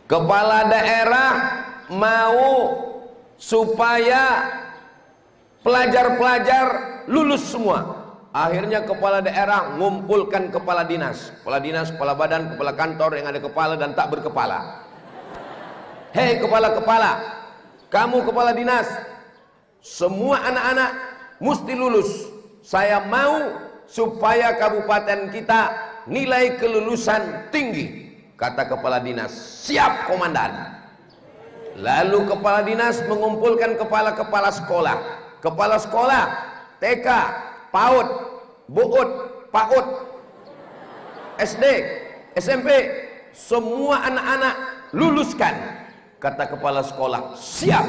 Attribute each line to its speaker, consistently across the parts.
Speaker 1: Kepala daerah mau supaya pelajar-pelajar lulus semua. Akhirnya kepala daerah ngumpulkan kepala dinas, kepala badan, kepala kantor yang ada kepala dan tak berkepala. Hei kepala-kepala, kamu kepala dinas, semua anak-anak mesti lulus. Saya mau supaya kabupaten kita nilai kelulusan tinggi. Kata kepala dinas, siap komandan. Lalu kepala dinas mengumpulkan kepala-kepala sekolah. Kepala sekolah TK, PAUD, BUUD, PAUD, SD, SMP, semua anak-anak luluskan. Kata kepala sekolah, siap.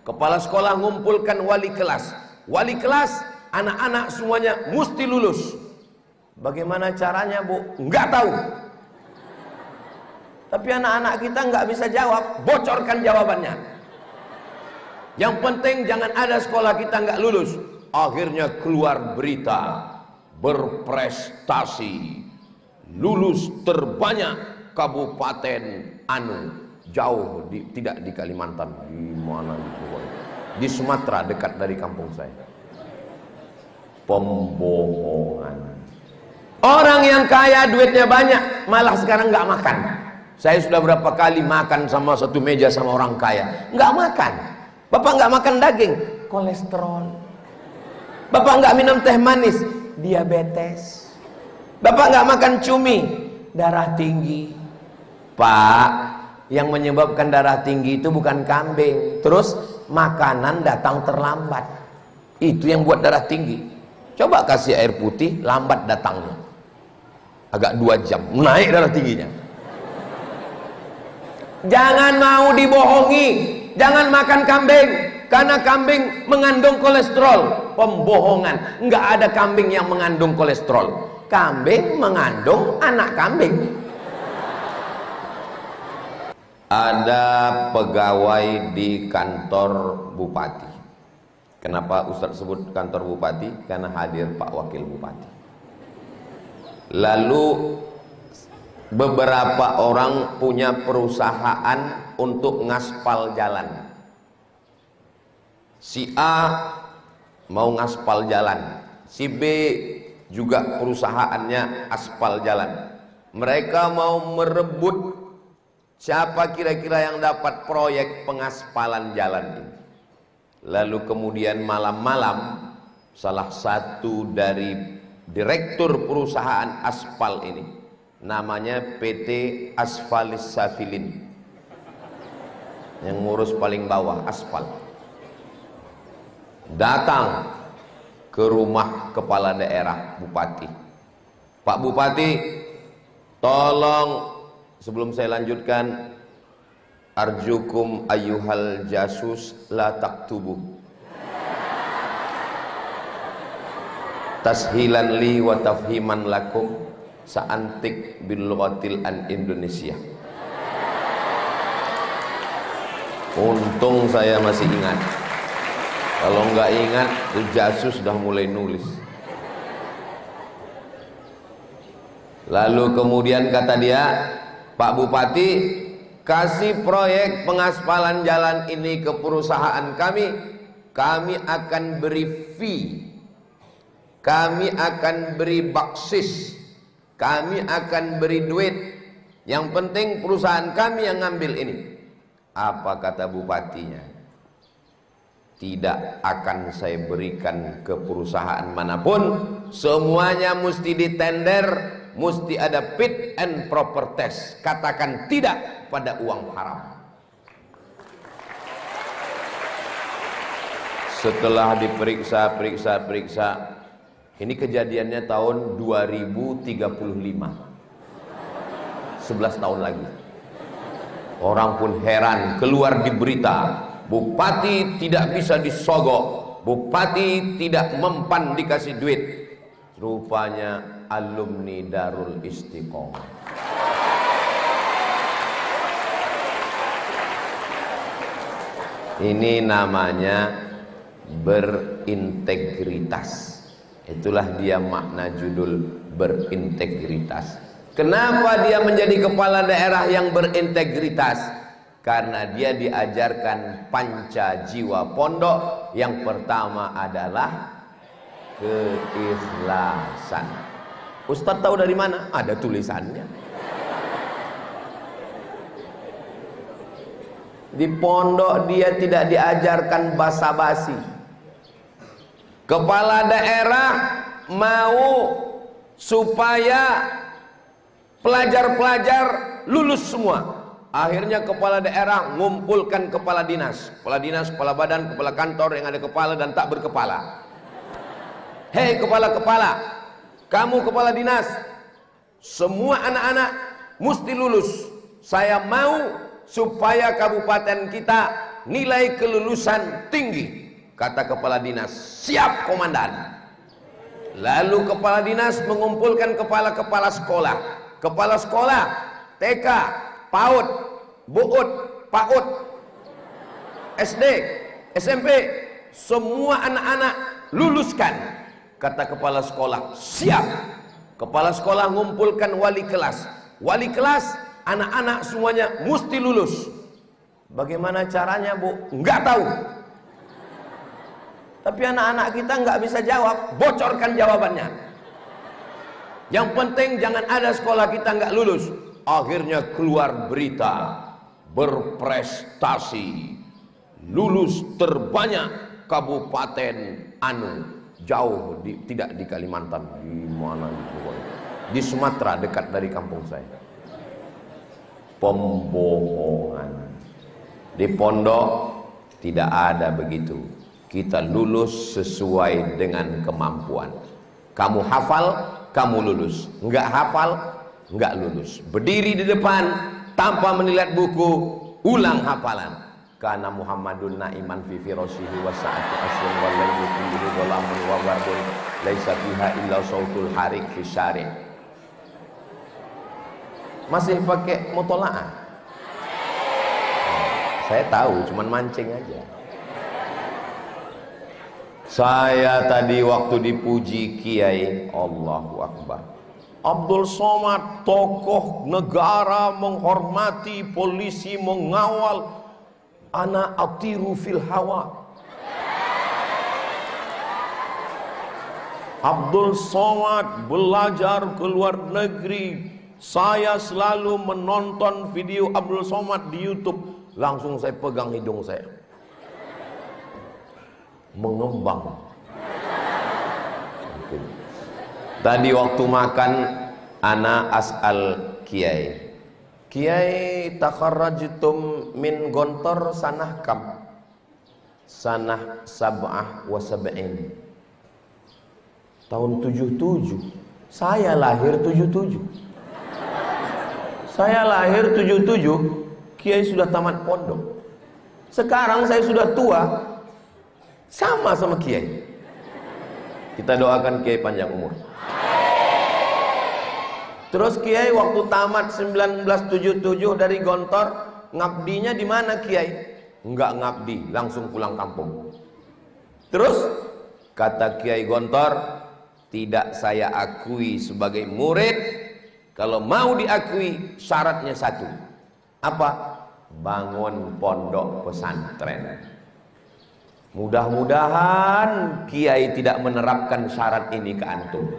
Speaker 1: Kepala sekolah mengumpulkan wali kelas. Wali kelas, anak-anak semuanya mesti lulus. Bagaimana caranya, Bu? Enggak tahu. Tapi anak-anak kita nggak bisa jawab, bocorkan jawabannya. Yang penting jangan ada sekolah kita nggak lulus. Akhirnya keluar berita, berprestasi, lulus terbanyak kabupaten jauh tidak di Kalimantan, di mana itu? Di Sumatera, dekat dari kampung saya. Pembohongan. Orang yang kaya duitnya banyak, malah sekarang nggak makan. Saya sudah berapa kali makan sama satu meja sama orang kaya, nggak makan. Bapak nggak makan daging, kolesterol. Bapak nggak minum teh manis, diabetes. Bapak nggak makan cumi, darah tinggi. Pak, yang menyebabkan darah tinggi itu bukan kambing, terus makanan datang terlambat. Itu yang buat darah tinggi. Coba kasih air putih, lambat datangnya, agak 2 jam, naik darah tingginya. Jangan mau dibohongi, jangan makan kambing, karena kambing mengandung kolesterol. Pembohongan, nggak ada kambing yang mengandung kolesterol. Kambing mengandung anak kambing. Ada pegawai di kantor bupati. Kenapa Ustadz sebut kantor bupati? Karena hadir Pak Wakil Bupati. Lalu beberapa orang punya perusahaan untuk ngaspal jalan. Si A mau ngaspal jalan, si B juga perusahaannya aspal jalan. Mereka mau merebut siapa kira-kira yang dapat proyek pengaspalan jalan ini. Lalu kemudian malam-malam salah satu dari direktur perusahaan aspal ini, namanya PT Asfalis Safilin, yang ngurus paling bawah aspal, datang ke rumah kepala daerah bupati. Pak Bupati, tolong sebelum saya lanjutkan, arjukum ayyuhal jasus la taktubu tashilan li wa tafhiman lakum sa'antik bil lughatil an Indonesia. Untung saya masih ingat. Kalau nggak ingat, jasus sudah mulai nulis. Lalu kemudian kata dia, Pak Bupati, kasih proyek pengaspalan jalan ini ke perusahaan kami akan beri fee, kami akan beri baksis, kami akan beri duit. Yang penting perusahaan kami yang ngambil ini. Apa kata bupatinya? Tidak akan saya berikan ke perusahaan manapun. Semuanya mesti ditender, mesti ada fit and proper test. Katakan tidak pada uang haram. Setelah diperiksa, periksa, ini kejadiannya tahun 2035, 11 tahun lagi. Orang pun heran, keluar di berita, bupati tidak bisa disogok, bupati tidak mempan dikasih duit. Rupanya alumni Darul Istiqomah. Ini namanya berintegritas. Itulah dia makna judul berintegritas. Kenapa dia menjadi kepala daerah yang berintegritas? Karena dia diajarkan panca jiwa pondok. Yang pertama adalah keikhlasan. Ustadz tahu dari mana? Ada tulisannya. Di pondok dia tidak diajarkan basa-basi. Kepala daerah mau supaya pelajar-pelajar lulus semua. Akhirnya kepala daerah ngumpulkan kepala dinas, kepala badan, kepala kantor yang ada kepala dan tak berkepala. Hei kepala-kepala, kamu kepala dinas, semua anak-anak mesti lulus. Saya mau supaya kabupaten kita nilai kelulusan tinggi. Kata kepala dinas, siap komandan. Lalu kepala dinas mengumpulkan kepala-kepala sekolah. Kepala sekolah TK, PAUD, BUUD, PAUD, SD, SMP, semua anak-anak luluskan. Kata kepala sekolah, siap. Kepala sekolah mengumpulkan wali kelas. Wali kelas, anak-anak semuanya mesti lulus. Bagaimana caranya, Bu? Enggak tahu. Tapi anak-anak kita nggak bisa jawab, bocorkan jawabannya. Yang penting jangan ada sekolah kita nggak lulus. Akhirnya keluar berita, berprestasi, lulus terbanyak kabupaten anu, jauh tidak di Kalimantan, di mana di Sumatera dekat dari kampung saya. Pembohongan. Di pondok tidak ada begitu. Kita lulus sesuai dengan kemampuan. Kamu hafal, kamu lulus. Enggak hafal, enggak lulus. Berdiri di depan tanpa melihat buku, ulang hafalan. Karena Muhammadun na'iman fi firashihi wa sa'ati asrun wa layli kullihi dhalamun wa bardun laisa fiha illa sautul harik fi syari'. Masih pakai mutola'ah? Saya tahu, cuman mancing aja. Saya tadi waktu dipuji Kiai, Allahu Akbar, Abdul Somad, tokoh negara, menghormati, polisi mengawal, ana atiru fil hawa. Abdul Somad belajar ke luar negeri. Saya selalu menonton video Abdul Somad di YouTube. Langsung saya pegang hidung saya, mengembang. Tadi waktu makan ana as'al Kiai, Kiai takharrajtum min Gontor sanah kam? Sanah sab'ah wa sab'in. Tahun 77. Saya lahir 77. Saya lahir 77, Kiai sudah tamat pondok. Sekarang saya sudah tua, sama Kiai. Kita doakan Kiai panjang umur. Terus Kiai waktu tamat 1977 dari Gontor, ngabdinya di mana Kiai? Enggak ngabdi, langsung pulang kampung. Terus kata Kiai Gontor, tidak saya akui sebagai murid. Kalau mau diakui syaratnya satu. Apa? Bangun pondok pesantren. Mudah-mudahan Kiai tidak menerapkan syarat ini ke antum.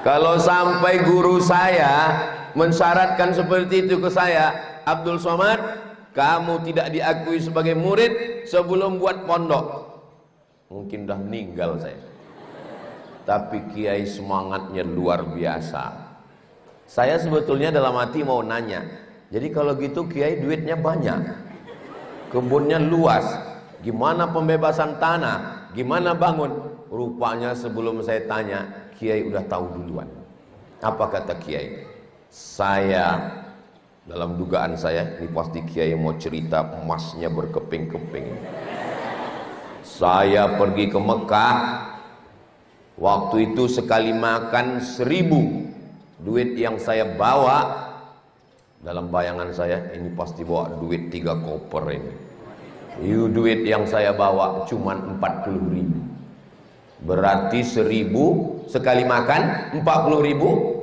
Speaker 1: Kalau sampai guru saya mensyaratkan seperti itu ke saya, Abdul Somad, kamu tidak diakui sebagai murid sebelum buat pondok, mungkin dah meninggal saya. Tapi Kiai semangatnya luar biasa. Saya sebetulnya dalam hati mau nanya, jadi kalau gitu Kiai duitnya banyak, kebunnya luas, gimana pembebasan tanah, gimana bangun? Rupanya sebelum saya tanya, Kiai udah tahu duluan. Apa kata Kiai? Saya, dalam dugaan saya, ini pasti Kiai mau cerita emasnya berkeping-keping. Saya pergi ke Mekah, waktu itu sekali makan 1000. Duit yang saya bawa, dalam bayangan saya ini pasti bawa duit 3 koper ini. Duit yang saya bawa cuma 40.000. Berarti 1000 sekali makan, 40.000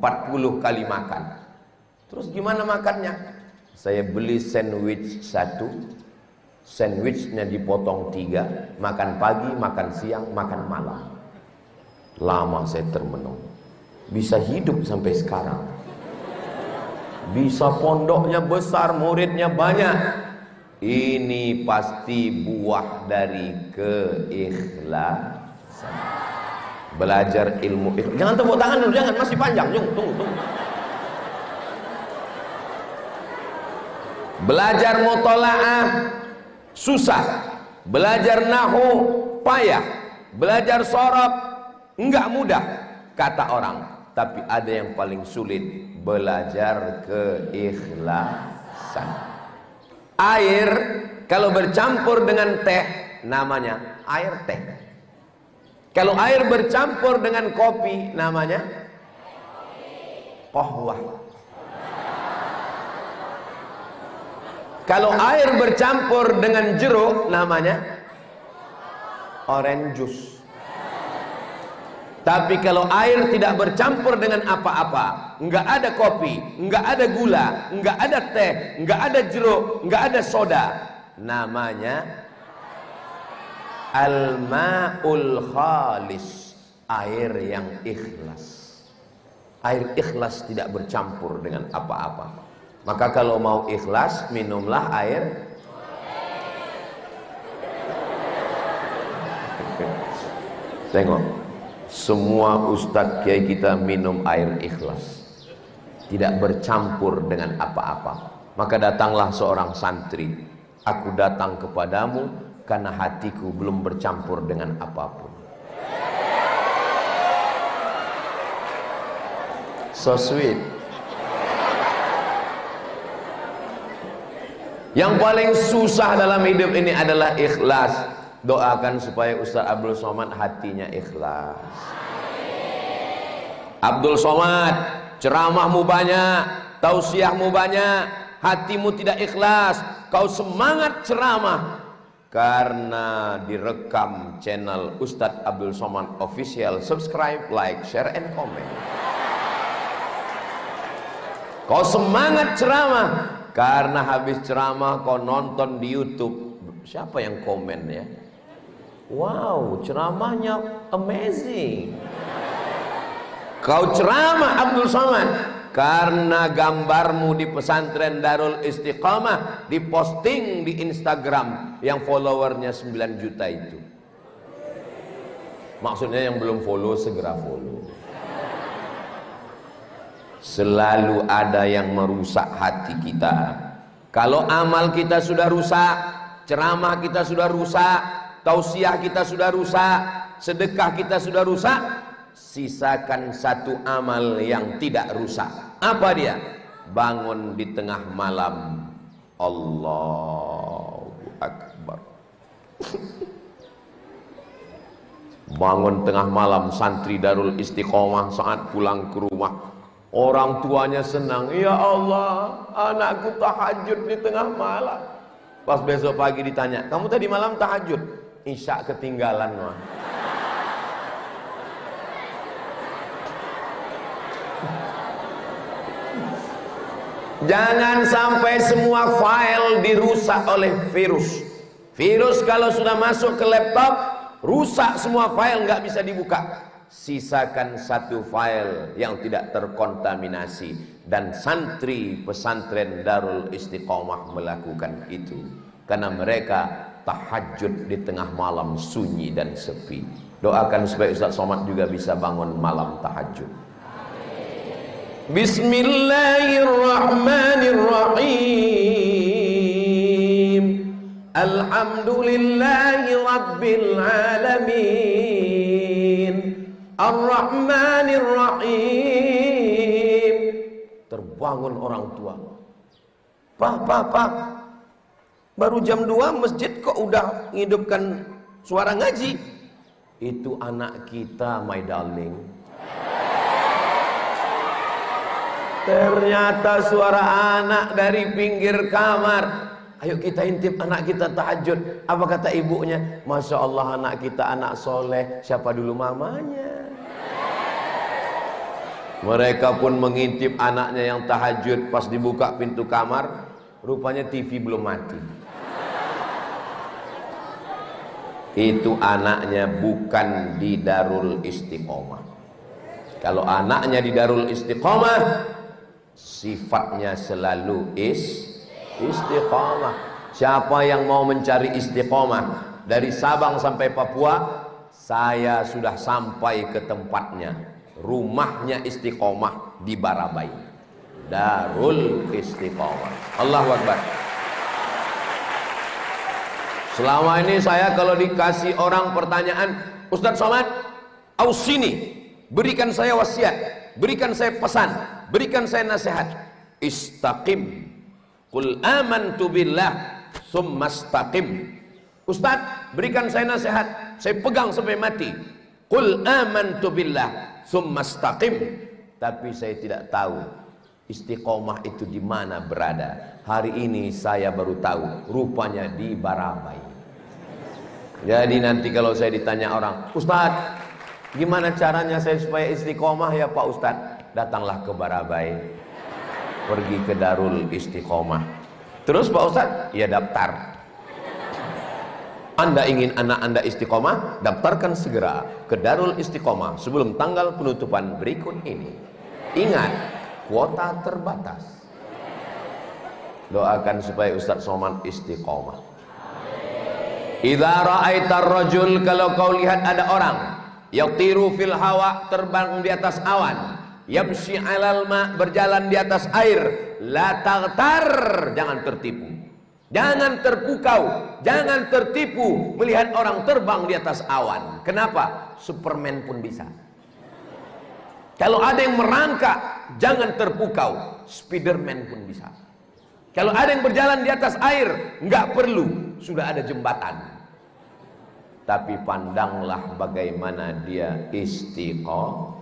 Speaker 1: 40 kali makan. Terus gimana makannya? Saya beli sandwich satu, sandwichnya dipotong 3, makan pagi, makan siang, makan malam. Lama saya termenung. Bisa hidup sampai sekarang. Bisa pondoknya besar, muridnya banyak. Ini pasti buah dari keikhlasan. Belajar ilmu ikhlas. Jangan tepuk tangan dulu, jangan, masih panjang. Tunggu. Belajar mutolaah susah. Belajar nahu payah. Belajar sorab enggak mudah kata orang. Tapi ada yang paling sulit, belajar keikhlasan. Air kalau bercampur dengan teh namanya air teh. Kalau air bercampur dengan kopi namanya qahwah. Kalau air bercampur dengan jeruk namanya orange juice. Tapi kalau air tidak bercampur dengan apa-apa, enggak ada kopi, enggak ada gula, enggak ada teh, enggak ada jeruk, enggak ada soda, namanya al-ma'ul khalis, air yang ikhlas. Air ikhlas tidak bercampur dengan apa-apa. Maka kalau mau ikhlas, minumlah air. Tengok, semua ustadz kiai kita minum air ikhlas, tidak bercampur dengan apa-apa. Maka datanglah seorang santri, aku datang kepadamu karena hatiku belum bercampur dengan apapun. So sweet. Yang paling susah dalam hidup ini adalah ikhlas. Doakan supaya Ustaz Abdul Somad hatinya ikhlas. Abdul Somad, ceramahmu banyak, tausiahmu banyak, hatimu tidak ikhlas. Kau semangat ceramah karena direkam channel Ustaz Abdul Somad Official. Subscribe, like, share, and comment. Kau semangat ceramah karena habis ceramah kau nonton di YouTube. Siapa yang komen ya? Wow, ceramahnya amazing. Kau ceramah Abdul Somad karena gambarmu di pesantren Darul Istiqamah diposting di Instagram yang followernya 9 juta itu. Maksudnya yang belum follow segera follow. Selalu ada yang merusak hati kita. Kalau amal kita sudah rusak, ceramah kita sudah rusak, tausiah kita sudah rusak, sedekah kita sudah rusak, sisakan satu amal yang tidak rusak. Apa dia? Bangun di tengah malam. Allahu Akbar. Bangun tengah malam, santri Darul Istiqomah saat pulang ke rumah, orang tuanya senang. Ya Allah, anakku tahajud di tengah malam. Pas besok pagi ditanya, kamu tadi malam tahajud? Isya ketinggalan mah. Jangan sampai semua file dirusak oleh virus. Virus kalau sudah masuk ke laptop, rusak semua file, nggak bisa dibuka. Sisakan satu file yang tidak terkontaminasi. Dan santri pesantren Darul Istiqomah melakukan itu karena mereka tahajud di tengah malam sunyi dan sepi. Doakan supaya Ustaz Somad juga bisa bangun malam tahajud. Bismillahirrahmanirrahim. Alhamdulillahi Rabbil Alamin. Ar-Rahmanir-Rahim. Terbangun orang tua. Pak, baru jam 2 masjid kok udah menghidupkan suara ngaji. Itu anak kita, my darling. Ternyata suara anak dari pinggir kamar. Ayo kita intip anak kita tahajud. Apa kata ibunya? Masya Allah anak kita anak soleh. Siapa dulu mamanya? Mereka pun mengintip anaknya yang tahajud. Pas dibuka pintu kamar, rupanya TV belum mati. Itu anaknya bukan di Darul Istiqomah. Kalau anaknya di Darul Istiqomah, sifatnya selalu istiqomah. Siapa yang mau mencari istiqomah dari Sabang sampai Papua, saya sudah sampai ke tempatnya. Rumahnya istiqomah di Barabai, Darul Istiqomah. Allahu Akbar. Selama ini saya kalau dikasih orang pertanyaan, Ustadz Somad, ausini, berikan saya wasiat, berikan saya pesan, berikan saya nasihat. Istaqim, qul amantu billah, summastaqim. Ustadz, berikan saya nasihat, saya pegang sampai mati. Qul amantu billah, summastaqim. Tapi saya tidak tahu istiqomah itu di mana berada. Hari ini saya baru tahu, rupanya di Barabai. Jadi nanti kalau saya ditanya orang, Ustadz, gimana caranya saya supaya istiqomah ya Pak Ustadz? Datanglah ke Barabai, pergi ke Darul Istiqomah. Terus Pak Ustadz, ya daftar. Anda ingin anak Anda istiqomah, daftarkan segera ke Darul Istiqomah sebelum tanggal penutupan berikut ini. Ingat, kuota terbatas. Doakan supaya Ustadz Somad istiqomah. Idza ra'aitar rajul, kalau kau lihat ada orang yatiru fil hawa, terbang di atas awan, yamshi 'alal ma, berjalan di atas air, la taghtar, jangan tertipu, jangan terpukau, jangan tertipu melihat orang terbang di atas awan. Kenapa? Superman pun bisa. Kalau ada yang merangkak, jangan terpukau, Spiderman pun bisa. Kalau ada yang berjalan di atas air, nggak perlu, sudah ada jembatan. Tapi pandanglah bagaimana dia istiqomah.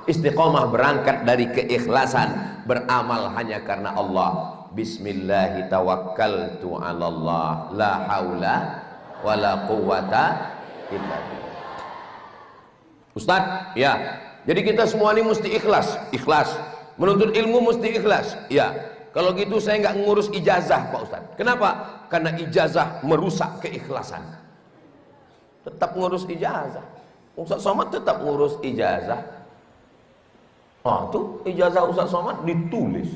Speaker 1: Istiqomah berangkat dari keikhlasan, beramal hanya karena Allah. Bismillahi tawakkaltu 'alallah, la haula wala quwwata illa billah. Ustaz, ya. Jadi kita semua ini mesti ikhlas. Menuntut ilmu mesti ikhlas. Ya. Kalau gitu saya nggak ngurus ijazah Pak Ustaz. Kenapa? Karena ijazah merusak keikhlasan. Tetap ngurus ijazah. Ustaz Somad tetap ngurus ijazah. Oh tuh ijazah Ustaz Somad ditulis.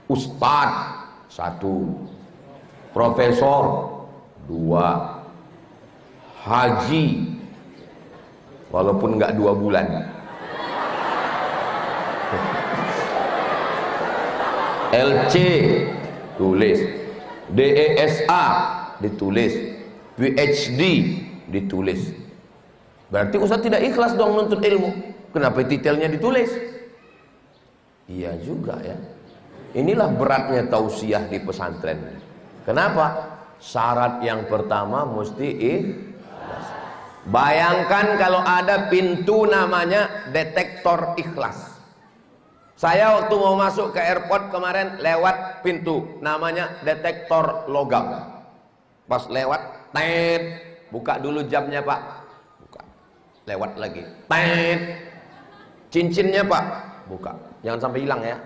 Speaker 1: Ustaz 1, Profesor 2, Haji walaupun nggak 2 bulan. LC tulis, DESA ditulis, PhD ditulis. Berarti Ustaz tidak ikhlas dong menuntut ilmu. Kenapa detailnya ditulis? Iya juga ya. Inilah beratnya tausiah di pesantren. Kenapa? Syarat yang pertama mesti ikhlas. Bayangkan kalau ada pintu namanya detektor ikhlas. Saya waktu mau masuk ke airport kemarin lewat pintu namanya detektor logam. Pas lewat, tet, buka dulu jamnya Pak. Buka. Lewat lagi. Tet. Cincinnya Pak, buka. Jangan sampai hilang ya.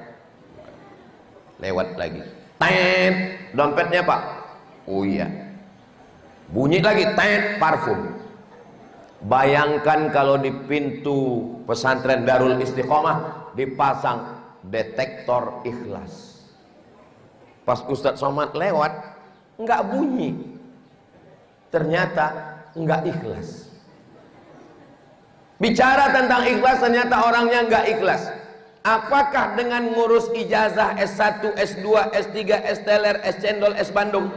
Speaker 1: Lewat lagi. Tet. Dompetnya Pak. Oh iya. Bunyi lagi, tet, parfum. Bayangkan kalau di pintu pesantren Darul Istiqomah dipasang detektor ikhlas. Pas Ustadz Somad lewat nggak bunyi, ternyata nggak ikhlas. Bicara tentang ikhlas, ternyata orangnya nggak ikhlas. Apakah dengan ngurus ijazah S1, S2, S3, S teler, S cendol, S bandung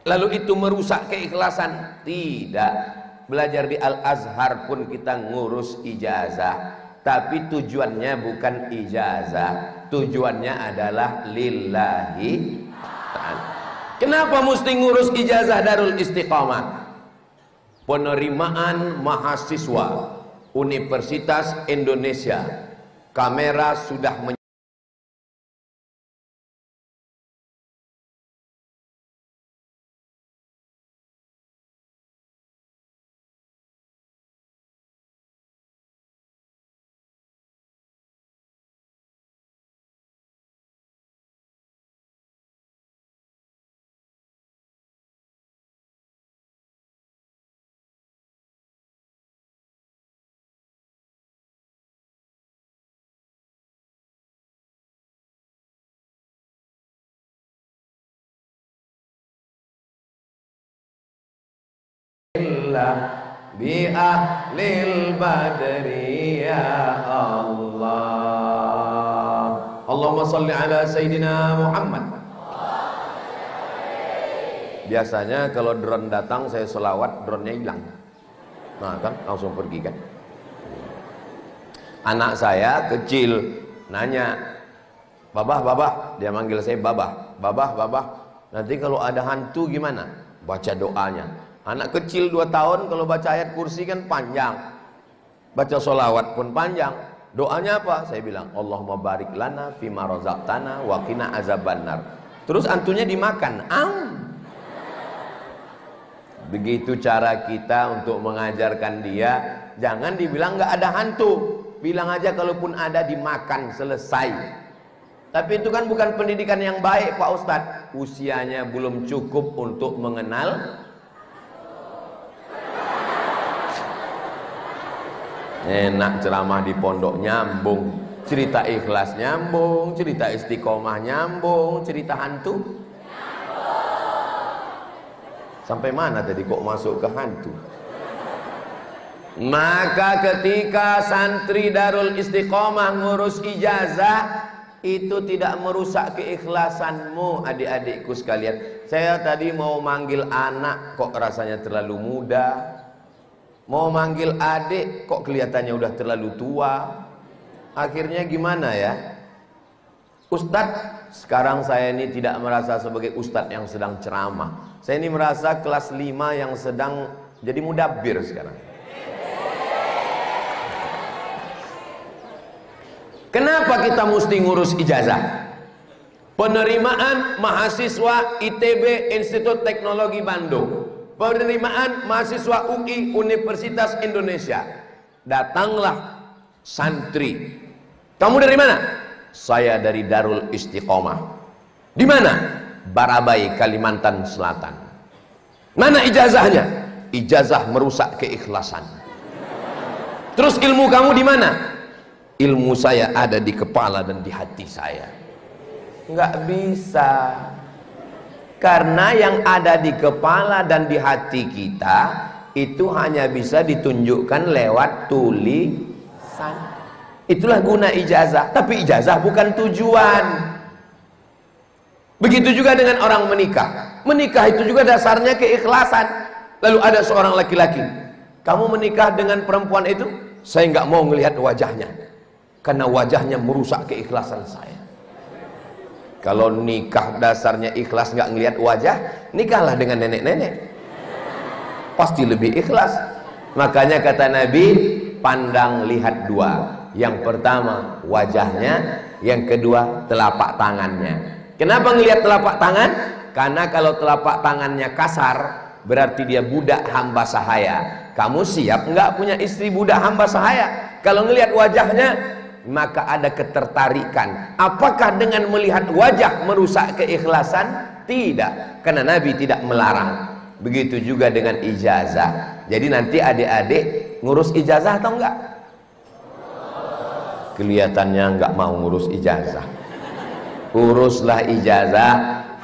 Speaker 1: lalu itu merusak keikhlasan? Tidak. Belajar di Al-Azhar pun kita ngurus ijazah, tapi tujuannya bukan ijazah, tujuannya adalah lillahi ta'ala. Kenapa mesti ngurus ijazah Darul Istiqomah? Penerimaan mahasiswa Universitas Indonesia, kamera sudah bi ahlil badri ya Allah. Allahumma salli ala Sayyidina Muhammad. Biasanya kalau drone datang saya selawat, drone-nya hilang. Nah kan langsung pergi kan. Anak saya kecil nanya, babah, dia manggil saya babah, nanti kalau ada hantu gimana? Baca doanya. Anak kecil 2 tahun kalau baca ayat kursi kan panjang, baca sholawat pun panjang. Doanya apa? Saya bilang, Allahumma barik lana fima razaqtana wa qina azabannar. Terus hantunya dimakan. Begitu cara kita untuk mengajarkan dia. Jangan dibilang nggak ada hantu, bilang aja kalaupun ada dimakan, selesai. Tapi itu kan bukan pendidikan yang baik Pak Ustadz. Usianya belum cukup untuk mengenal. Enak ceramah di pondok nyambung, cerita ikhlas nyambung, cerita istiqomah nyambung, cerita hantu sampai mana tadi kok masuk ke hantu? Maka ketika santri Darul Istiqomah ngurus ijazah, itu tidak merusak keikhlasanmu adik-adikku sekalian. Saya tadi mau manggil anak kok rasanya terlalu muda, mau manggil adik kok kelihatannya udah terlalu tua. Akhirnya gimana ya? Ustadz, sekarang saya ini tidak merasa sebagai ustadz yang sedang ceramah. Saya ini merasa kelas 5 yang sedang jadi mudabbir sekarang. Kenapa kita mesti ngurus ijazah? Penerimaan mahasiswa ITB Institut Teknologi Bandung, penerimaan mahasiswa UI Universitas Indonesia. Datanglah santri. Kamu dari mana? Saya dari Darul Istiqomah. Di mana? Barabai, Kalimantan Selatan. Mana ijazahnya? Ijazah merusak keikhlasan. Terus ilmu kamu di mana? Ilmu saya ada di kepala dan di hati saya. Nggak bisa. Karena yang ada di kepala dan di hati kita itu hanya bisa ditunjukkan lewat tulisan. Itulah guna ijazah. Tapi ijazah bukan tujuan. Begitu juga dengan orang menikah. Menikah itu juga dasarnya keikhlasan. Lalu ada seorang laki-laki, kamu menikah dengan perempuan itu? Saya nggak mau melihat wajahnya, karena wajahnya merusak keikhlasan saya. Kalau nikah dasarnya ikhlas, nggak ngelihat wajah, nikahlah dengan nenek-nenek, pasti lebih ikhlas. Makanya kata Nabi, pandang lihat 2. Yang pertama wajahnya, yang kedua telapak tangannya. Kenapa ngelihat telapak tangan? Karena kalau telapak tangannya kasar, berarti dia budak hamba sahaya. Kamu siap nggak punya istri budak hamba sahaya? Kalau ngelihat wajahnya, maka ada ketertarikan. Apakah dengan melihat wajah merusak keikhlasan? Tidak, karena Nabi tidak melarang. Begitu juga dengan ijazah. Jadi nanti adik-adik ngurus ijazah atau enggak? Kelihatannya enggak mau ngurus ijazah. Uruslah ijazah,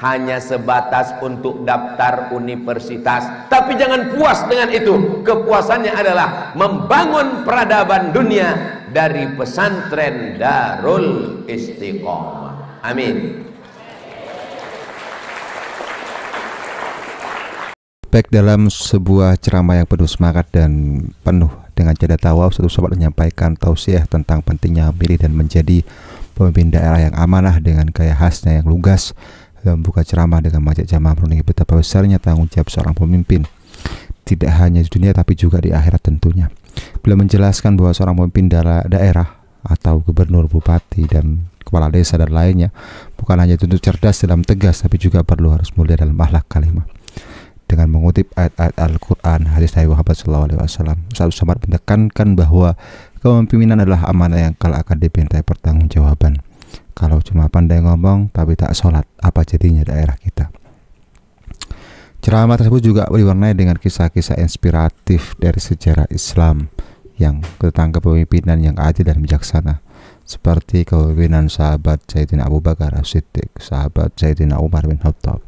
Speaker 1: hanya sebatas untuk daftar universitas. Tapi jangan puas dengan itu. Kepuasannya adalah membangun peradaban dunia dari pesantren Darul Istiqomah. Amin.
Speaker 2: Baik, dalam sebuah ceramah yang penuh semangat dan penuh dengan canda tawa, satu sahabat menyampaikan tausiah tentang pentingnya memilih dan menjadi pemimpin daerah yang amanah dengan gaya khasnya yang lugas. Dan membuka ceramah dengan mengajak jamaah merenungi betapa besarnya tanggung jawab seorang pemimpin, tidak hanya di dunia tapi juga di akhirat tentunya. Beliau menjelaskan bahwa seorang pemimpin daerah atau gubernur, bupati, dan kepala desa dan lainnya bukan hanya tuntut cerdas dalam tegas, tapi juga perlu harus mulia dalam akhlak kalimah. Dengan mengutip ayat-ayat Al-Quran, hadis Nabi Muhammad SAW, Ustaz Samad menekankan bahwa kepemimpinan adalah amanah yang kelak akan dimintai pertanggungjawaban. Kalau cuma pandai ngomong tapi tak sholat, apa jadinya daerah kita? Ceramah tersebut juga diwarnai dengan kisah-kisah inspiratif dari sejarah Islam yang tentang kepemimpinan yang adil dan bijaksana, seperti kepemimpinan sahabat Sayyidina Abu Bakar As-Siddiq, sahabat Sayyidina Umar bin Khattab,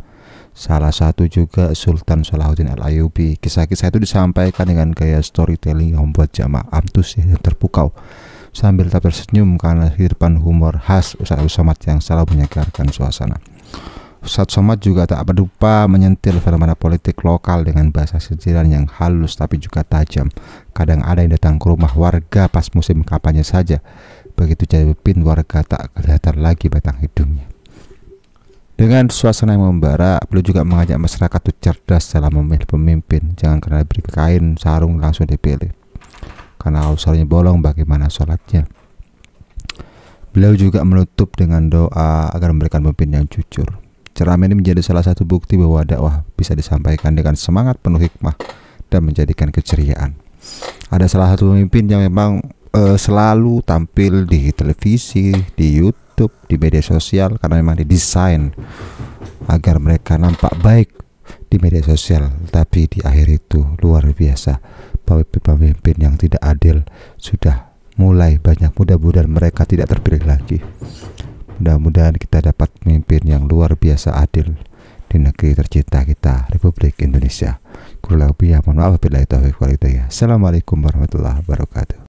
Speaker 2: Salah satu juga Sultan Salahuddin Al-Ayyubi. Kisah-kisah itu disampaikan dengan gaya storytelling yang membuat jamaah antusias dan terpukau sambil tetap tersenyum karena kehidupan humor khas Ustadz Abdul Somad yang selalu menyegarkan suasana. Ustadz Somad juga tak lupa menyentil fenomena politik lokal dengan bahasa sentilan yang halus tapi juga tajam. Kadang ada yang datang ke rumah warga pas musim kampanye saja. Begitu jadi pin warga tak kelihatan lagi batang hidungnya. Dengan suasana yang membara, beliau juga mengajak masyarakat untuk cerdas dalam memilih pemimpin. Jangan karena diberi kain sarung langsung dipilih. Karena kalau sarungnya bolong, bagaimana sholatnya? Beliau juga menutup dengan doa agar memberikan pemimpin yang jujur. Ceramah ini menjadi salah satu bukti bahwa dakwah bisa disampaikan dengan semangat penuh hikmah dan menjadikan keceriaan. Ada salah satu pemimpin yang memang selalu tampil di televisi, di YouTube, di media sosial karena memang didesain agar mereka nampak baik di media sosial, tapi di akhir itu luar biasa. Pemimpin yang tidak adil sudah mulai banyak, mudah-mudahan mereka tidak terpilih lagi. Mudah-mudahan kita dapat pemimpin yang luar biasa adil di negeri tercinta kita, Republik Indonesia. Kurang lebih mohon maaf bila itu. Assalamualaikum warahmatullahi wabarakatuh.